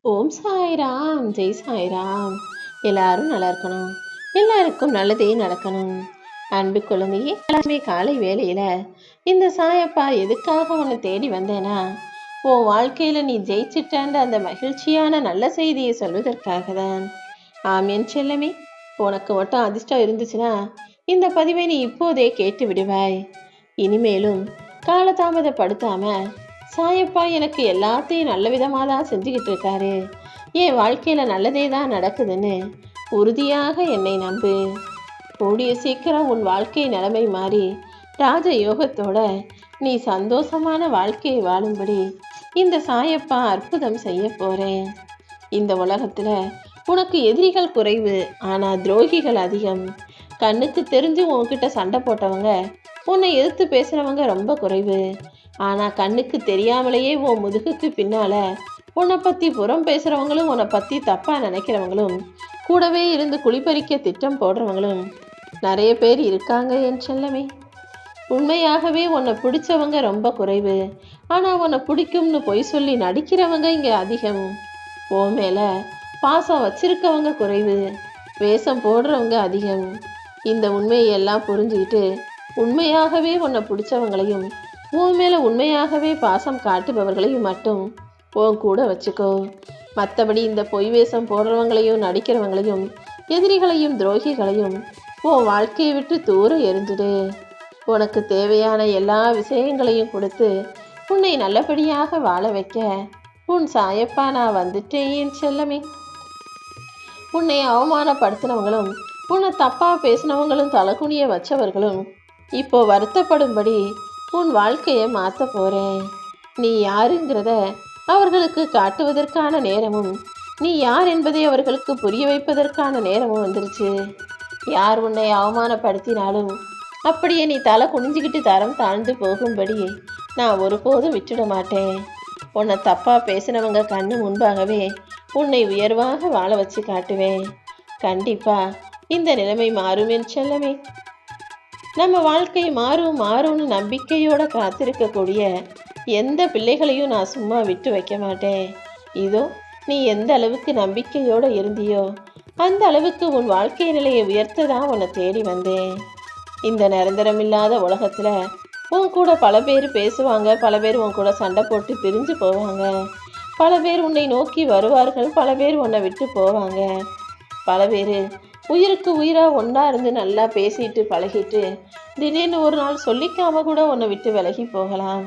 ஓம் சாய்ராம், ஜெய் சாய்ராம். எல்லாரும் நல்லா இருக்கணும், எல்லாருக்கும் நல்லதே நடக்கணும். அன்பு குழந்தையே, எல்லாருமே காலை வேலையில இந்த சாயப்பா எதுக்காக உன்னை தேடி வந்தேனா, உன் வாழ்க்கையில நீ ஜெயிச்சிட்டான்ற அந்த மகிழ்ச்சியான நல்ல செய்தியை சொல்வதற்காக தான். ஆம் என் செல்லமே, உனக்கு மட்டும் அதிர்ஷ்டம் இருந்துச்சுன்னா இந்த பதிவை நீ இப்போதே கேட்டு விடுவாய். இனிமேலும் காலதாமதப்படுத்தாம சாயப்பா எனக்கு எல்லாத்தையும் நல்ல விதமாக தான் செஞ்சுக்கிட்டு இருக்காரு, என் வாழ்க்கையில நல்லதே தான் நடக்குதுன்னு உறுதியாக என்னை நம்பு. கூடிய சீக்கிரம் உன் வாழ்க்கை நிலைமை மாறி ராஜ யோகத்தோட நீ சந்தோஷமான வாழ்க்கையை வாழும்படி இந்த சாயப்பா அற்புதம் செய்ய போறேன். இந்த உலகத்துல உனக்கு எதிரிகள் குறைவு, ஆனா துரோகிகள் அதிகம். கண்ணுக்கு தெரிஞ்சு உன்கிட்ட சண்டை போட்டவங்க, உன்னை எதிர்த்து பேசுறவங்க ரொம்ப குறைவு. ஆனா கண்ணுக்கு தெரியாமலேயே உன் முதுகுக்கு பின்னால உன்னை பத்தி புறம் பேசுறவங்களும், உன்னை பத்தி தப்பா நினைக்கிறவங்களும், கூடவே இருந்து குளிப்பறிக்க திட்டம் போடுறவங்களும் நிறைய பேர் இருக்காங்க என் செல்லமே. உண்மையாகவே உன்னை பிடிச்சவங்க ரொம்ப குறைவு, ஆனா உன்னை பிடிக்கும்னு பொய் சொல்லி நடிக்கிறவங்க இங்க அதிகம். உன் மேல பாசம் வச்சிருக்கவங்க குறைவு, வேஷம் போடுறவங்க அதிகம். இந்த உண்மையெல்லாம் புரிஞ்சுக்கிட்டு உண்மையாகவே உன்னை பிடிச்சவங்களையும் உன் மேல உண்மையாகவே பாசம் காட்டுபவர்களையும் மட்டும் உன் கூட வச்சுக்கோ. மற்றபடி இந்த பொய் வேஷம் போடுறவங்களையும் நடிக்கிறவங்களையும் எதிரிகளையும் துரோகிகளையும் உன் வாழ்க்கையை விட்டு தூர எரிஞ்சிடு. உனக்கு தேவையான எல்லா விஷயங்களையும் கொடுத்து உன்னை நல்லபடியாக வாழ வைக்க உன் சாயப்பா நான் வந்துட்டேன் என் செல்லமே. உன்னை அவமானப்படுத்தினவங்களும், உன்னை தப்பா பேசினவங்களும், தலகுனிய வச்சவர்களும் இப்போ வருத்தப்படும்படி உன் வாழ்க்கையை மாற்ற போறேன். நீ யாருங்கிறத அவர்களுக்கு காட்டுவதற்கான நேரமும், நீ யார் என்பதை அவர்களுக்கு புரிய வைப்பதற்கான நேரமும் வந்துருச்சு. யார் உன்னை அவமானப்படுத்தினாலும் அப்படியே நீ தலை குனிஞ்சுக்கிட்டு தரம் தாழ்ந்து போகும்படி நான் ஒருபோதும் விட்டுட மாட்டேன். உன்னை தப்பா பேசினவங்க கண்ணு முன்பாகவே உன்னை உயர்வாக வாழ வச்சு காட்டுவேன். கண்டிப்பா இந்த நிலைமை மாறும் என் செல்லமே. நம்ம வாழ்க்கை மாறும்னு நம்பிக்கையோட காத்திருக்கக்கூடிய எந்த பிள்ளைகளையும் நான் சும்மா விட்டு வைக்க மாட்டேன். இதோ நீ எந்த அளவுக்கு நம்பிக்கையோடு இருந்தியோ அந்த அளவுக்கு உன் வாழ்க்கை நிலையை உயர்த்த தான் உன்னை தேடி வந்தேன். இந்த நிரந்தரமில்லாத உலகத்தில் உன் கூட பல பேர் பேசுவாங்க, பல பேர் உன் கூட சண்டை போட்டு பிரிஞ்சு போவாங்க, பல பேர் உன்னை நோக்கி வருவார்கள், பல பேர் உன்னை விட்டு போவாங்க, பல பேர் உயிருக்கு உயிராக ஒன்றா இருந்து நல்லா பேசிட்டு பழகிட்டு திடீர்னு ஒரு நாள் சொல்லிக்காம கூட உன்னை விட்டு விலகி போகலாம்.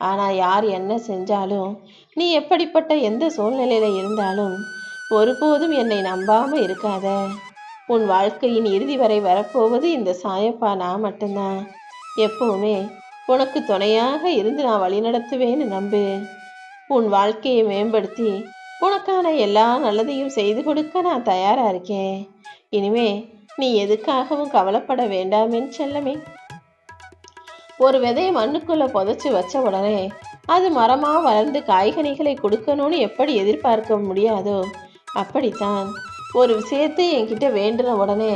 ஆனால் யார் என்ன செஞ்சாலும், நீ எப்படிப்பட்ட எந்த சூழ்நிலையில் இருந்தாலும் ஒருபோதும் என்னை நம்பாமல் இருக்காத. உன் வாழ்க்கையின் இறுதி வரை வரப்போவது இந்த சாயப்பா நான் மட்டும்தான். எப்பவுமே உனக்கு துணையாக இருந்து நான் வழிநடத்துவேன்னு நம்பு. உன் வாழ்க்கையை மேம்படுத்தி உனக்கான எல்லா நல்லதையும் செய்து கொடுக்க நான் தயாராக இருக்கேன். இனிமே நீ எதுக்காகவும் கவலைப்பட வேண்டாமேன்னு செல்லமே. ஒரு விதையை மண்ணுக்குள்ளே புதைச்சி வச்ச உடனே அது மரமாக வளர்ந்து காய்கனிகளை கொடுக்கணும்னு எப்படி எதிர்பார்க்க முடியாதோ, அப்படித்தான் ஒரு விஷயத்தை என்கிட்ட வேண்டுன உடனே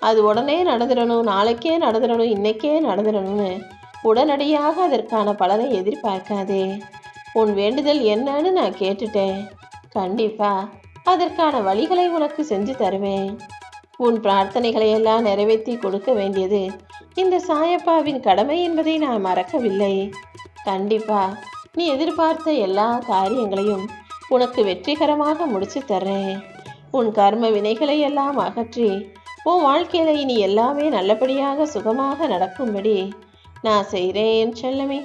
அது உடனே நடந்துடணும், நாளைக்கே நடந்துடணும், இன்னைக்கே நடந்துடணும்னு உடனடியாக அதற்கான பலனை எதிர்பார்க்காதே. உன் வேண்டுதல் என்னன்னு நான் கேட்டுட்டேன். கண்டிப்பா அதற்கான வழிகளை உனக்கு செஞ்சு தருவேன். உன் பிரார்த்தனைகளை எல்லாம் நிறைவேற்றி கொடுக்க வேண்டியது இந்த சாயப்பாவின் கடமை என்பதை நான் மறக்கவில்லை. கண்டிப்பா நீ எதிர்பார்த்த எல்லா காரியங்களையும் உனக்கு வெற்றிகரமாக முடிச்சு தர்றேன். உன் கர்ம வினைகளை எல்லாம் அகற்றி உன் வாழ்க்கையில இனி எல்லாமே நல்லபடியாக சுகமாக நடக்கும்படி நான் செய்கிறேன் செல்லமே.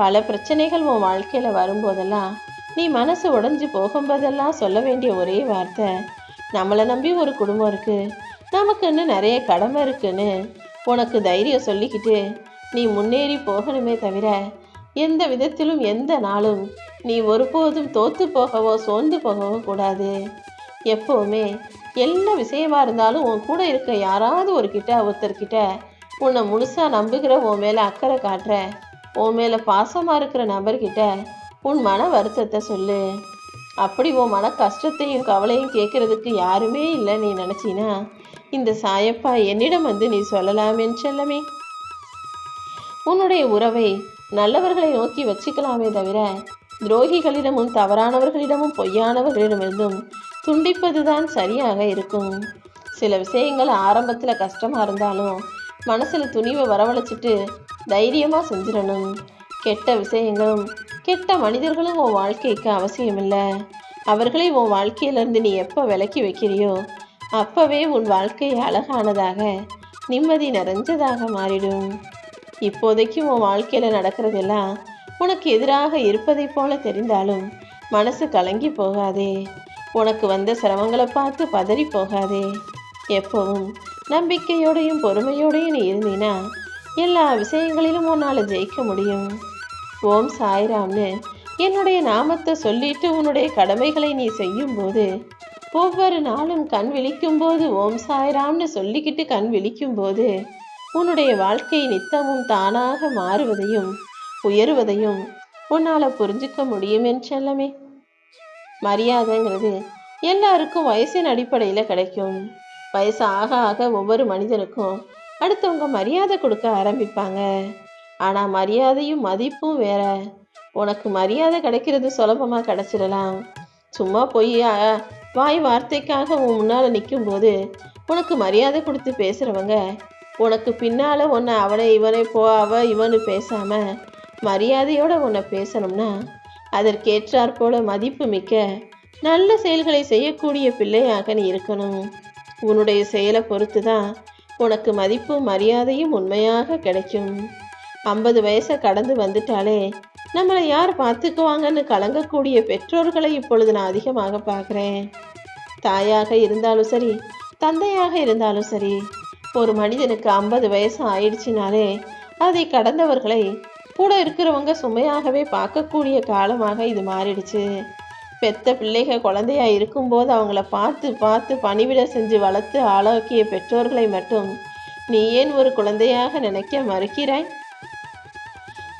பல பிரச்சனைகள் உன் வாழ்க்கையில வரும்போதெல்லாம் நீ மனசு உடைஞ்சு போகும்போதெல்லாம் சொல்ல வேண்டிய ஒரே வார்த்தை, நம்மளை நம்பி ஒரு குடும்பம் இருக்கு, நமக்குன்னு நிறைய கடமை இருக்குன்னு உனக்கு தைரியம் சொல்லிக்கிட்டு நீ முன்னேறி போகணுமே தவிர எந்த விதத்திலும் எந்த நாளும் நீ ஒருபோதும் தோத்து போகவோ சோர்ந்து போகவோ கூடாது. எப்போவுமே எல்லா விஷயமா இருந்தாலும் உன் கூட இருக்க யாராவது ஒருத்தர்கிட்ட உன்னை முழுசா நம்புகிற, உன் மேலே அக்கறை காட்டுற, உன் மேலே பாசமாக இருக்கிற நபர்கிட்ட உன் மன வருத்தத்தை சொல்லு. அப்படி உன் மன கஷ்டத்தையும் கவலையும் கேட்கறதுக்கு யாருமே இல்லை நீ நினச்சினா இந்த சாயப்பா என்னிடம் வந்து நீ சொல்லலாமேன்னு செல்லமே. உன்னுடைய உறவை நல்லவர்களை நோக்கி வச்சுக்கலாமே தவிர துரோகிகளிடமும் தவறானவர்களிடமும் பொய்யானவர்களிடமிருந்தும் துண்டிப்பதுதான் சரியாக இருக்கும். சில விஷயங்கள் ஆரம்பத்தில் கஷ்டமாக இருந்தாலும் மனசில் துணிவை வரவழைச்சிட்டு தைரியமாக செஞ்சிடணும். கெட்ட விஷயங்களும் கெட்ட மனிதர்களும் உன் வாழ்க்கைக்கு அவசியமில்லை. அவர்களை உன் வாழ்க்கையிலேருந்து நீ எப்போ விலக்கி வைக்கிறியோ அப்போவே உன் வாழ்க்கை அழகானதாக நிம்மதி நிறைஞ்சதாக மாறிடும். இப்போதைக்கு உன் வாழ்க்கையில் நடக்கிறதெல்லாம் உனக்கு எதிராக இருப்பதை போல தெரிந்தாலும் மனசு கலங்கி போகாதே. உனக்கு வந்த சிரமங்களை பார்த்து பதறி போகாதே. எப்பவும் நம்பிக்கையோடையும் பொறுமையோடையும் நீ இருந்தீனா எல்லா விஷயங்களிலும் உன்னால் ஜெயிக்க முடியும். ஓம் சாய்ராம்னு என்னுடைய நாமத்தை சொல்லிட்டு உன்னுடைய கடமைகளை நீ செய்யும்போது, ஒவ்வொரு நாளும் கண் விழிக்கும் போது ஓம் சாய்ராம்னு சொல்லிக்கிட்டு கண் விழிக்கும் போது உன்னுடைய வாழ்க்கை நித்தமும் தானாக மாறுவதையும் உயருவதையும் உன்னால் புரிஞ்சுக்க முடியும் என் செல்லமே. மரியாதைங்கிறது எல்லாருக்கும் வயசின் அடிப்படையில் கிடைக்கும். வயசு ஆக ஆக ஒவ்வொரு மனிதனுக்கும் அடுத்தவங்க மரியாதை கொடுக்க ஆரம்பிப்பாங்க. ஆனால் மரியாதையும் மதிப்பும் வேற. உனக்கு மரியாதை கிடைக்கிறது சுலபமாக கிடைச்சிடலாம். சும்மா போய் வாய் வார்த்தைக்காக உன் முன்னால் நிற்கும்போது உனக்கு மரியாதை கொடுத்து பேசுகிறவங்க உனக்கு பின்னால் உன்னை அவனை இவனை போ அவ இவனு பேசாமல் மரியாதையோடு உன்னை பேசணும்னா அதற்கேற்றாற் போல மதிப்பு மிக்க நல்ல செயல்களை செய்யக்கூடிய பிள்ளையாக நீ இருக்கணும். உன்னுடைய செயலை பொறுத்து தான் உனக்கு மதிப்பும் மரியாதையும் உண்மையாக கிடைக்கும். 50 வயசை கடந்து வந்துட்டாலே நம்மளை யார் பார்த்துக்குவாங்கன்னு கலங்கக்கூடிய பெற்றோர்களை இப்பொழுது நான் அதிகமாக பார்க்குறேன். தாயாக இருந்தாலும் சரி, தந்தையாக இருந்தாலும் சரி, ஒரு மனிதனுக்கு 50 வயசு ஆயிடுச்சினாலே அதை கடந்தவர்களை கூட இருக்கிறவங்க சுமையாகவே பார்க்கக்கூடிய காலமாக இது மாறிடுச்சு. பெத்த பிள்ளைகள் குழந்தையா இருக்கும்போது அவங்கள பார்த்து பார்த்து பணிவிட செஞ்சு வளர்த்து ஆளாக்கிய பெற்றோர்களை மட்டும் நீ ஏன் ஒரு குழந்தையாக நினைக்க மறுக்கிறாய்?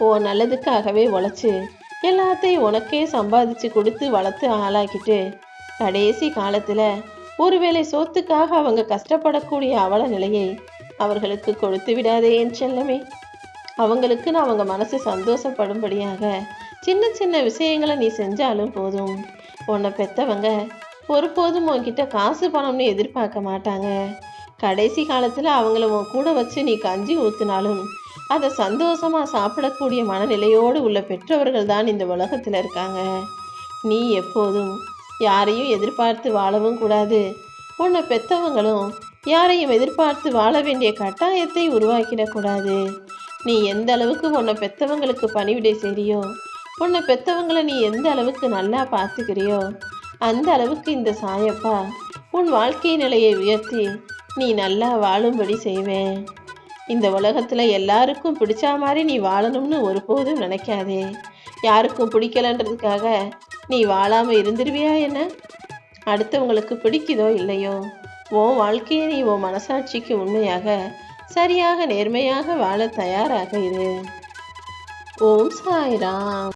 ஓ நல்லதுக்காகவே உழைச்சி எல்லாத்தையும் உனக்கே சம்பாதிச்சு கொடுத்து வளர்த்து ஆளாக்கிட்டு கடைசி காலத்தில் ஒருவேளை சோத்துக்காக அவங்க கஷ்டப்படக்கூடிய அவல நிலையை அவர்களுக்கு கொடுத்து விடாதே என் செல்லமே. அவங்களுக்குன்னு அவங்க மனசு சந்தோஷப்படும்படியாக சின்ன சின்ன விஷயங்களை நீ செஞ்சாலும் போதும். உன்னை பெற்றவங்க ஒருபோதும் உன்கிட்ட காசு பணம்னு எதிர்பார்க்க மாட்டாங்க. கடைசி காலத்தில் அவங்கள உன் கூட வச்சு நீ கஞ்சி ஊற்றினாலும் அதை சந்தோஷமாக சாப்பிடக்கூடிய மனநிலையோடு உள்ள பெற்றவர்கள் தான் இந்த உலகத்தில் இருக்காங்க. நீ எப்போதும் யாரையும் எதிர்பார்த்து வாழவும் கூடாது. உன்னை பெற்றவங்களும் யாரையும் எதிர்பார்த்து வாழ வேண்டிய கட்டாயத்தை உருவாக்கிடக்கூடாது. நீ எந்த அளவுக்கு உன்னை பெற்றவங்களுக்கு பணிவிடை செய்றியோ, உன்னை பெற்றவங்களை நீ எந்த அளவுக்கு நல்லா பார்த்துக்கிறியோ அந்த அளவுக்கு இந்த சாயப்பா உன் வாழ்க்கை நிலையை உயர்த்தி நீ நல்லா வாழும்படி செய்வேன். இந்த உலகத்தில் எல்லாருக்கும் பிடிச்ச மாதிரி நீ வாழணும்னு ஒருபோதும் நினைக்காதே. யாருக்கும் பிடிக்கலன்றதுக்காக நீ வாழாமல் இருந்துருவியா என்ன? அடுத்தவங்களுக்கு பிடிக்குதோ இல்லையோ உன் வாழ்க்கையை நீ உன் மனசாட்சிக்கு உண்மையாக சரியாக நேர்மையாக வாழ தயாராக இரு. ஓம் சாய்ராம்.